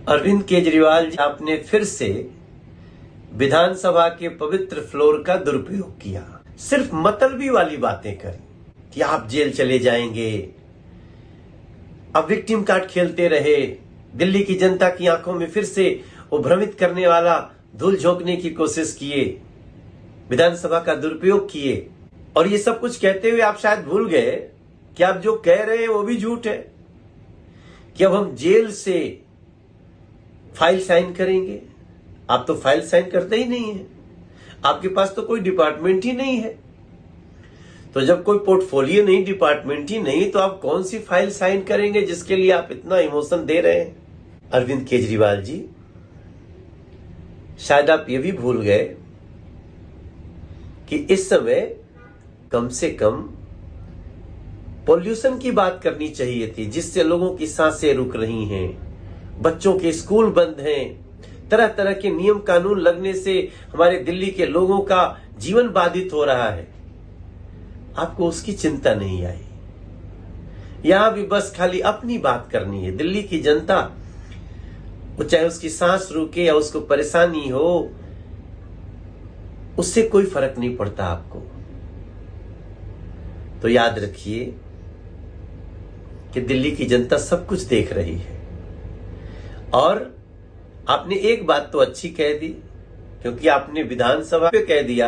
अरविंद केजरीवाल जी, आपने फिर से विधानसभा के पवित्र फ्लोर का दुरुपयोग किया। सिर्फ मतलबी वाली बातें करी कि आप जेल चले जाएंगे, अब विक्टिम कार्ड खेलते रहे, दिल्ली की जनता की आंखों में फिर से वो भ्रमित करने वाला धूल झोंकने की कोशिश किए, विधानसभा का दुरुपयोग किए। और ये सब कुछ कहते हुए आप शायद भूल गए कि आप जो कह रहे हैं वो भी झूठ है, कि अब हम जेल से फाइल साइन करेंगे। आप तो फाइल साइन करते ही नहीं है, आपके पास तो कोई डिपार्टमेंट ही नहीं है। तो जब कोई पोर्टफोलियो नहीं, डिपार्टमेंट ही नहीं, तो आप कौन सी फाइल साइन करेंगे जिसके लिए आप इतना इमोशन दे रहे हैं? अरविंद केजरीवाल जी, शायद आप ये भी भूल गए कि इस समय कम से कम पॉल्यूशन की बात करनी चाहिए थी, जिससे लोगों की सांसें रुक रही हैं, बच्चों के स्कूल बंद हैं, तरह तरह के नियम कानून लगने से हमारे दिल्ली के लोगों का जीवन बाधित हो रहा है। आपको उसकी चिंता नहीं आई। यहां भी बस खाली अपनी बात करनी है। दिल्ली की जनता, वो चाहे उसकी सांस रुके या उसको परेशानी हो, उससे कोई फर्क नहीं पड़ता आपको। तो याद रखिए कि दिल्ली की जनता सब कुछ देख रही है। और आपने एक बात तो अच्छी कह दी, क्योंकि आपने विधानसभा पे कह दिया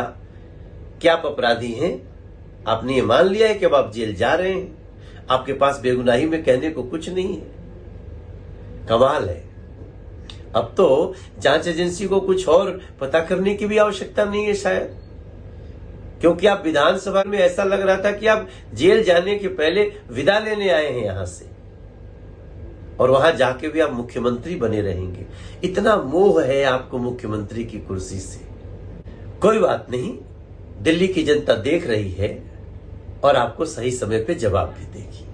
कि आप अपराधी हैं। आपने ये मान लिया है कि अब आप जेल जा रहे हैं, आपके पास बेगुनाही में कहने को कुछ नहीं है। कमाल है। अब तो जांच एजेंसी को कुछ और पता करने की भी आवश्यकता नहीं है शायद, क्योंकि आप विधानसभा में ऐसा लग रहा था कि आप जेल जाने के पहले विदा लेने आए हैं यहां से, और वहां जाके भी आप मुख्यमंत्री बने रहेंगे। इतना मोह है आपको मुख्यमंत्री की कुर्सी से। कोई बात नहीं, दिल्ली की जनता देख रही है और आपको सही समय पे जवाब भी देगी।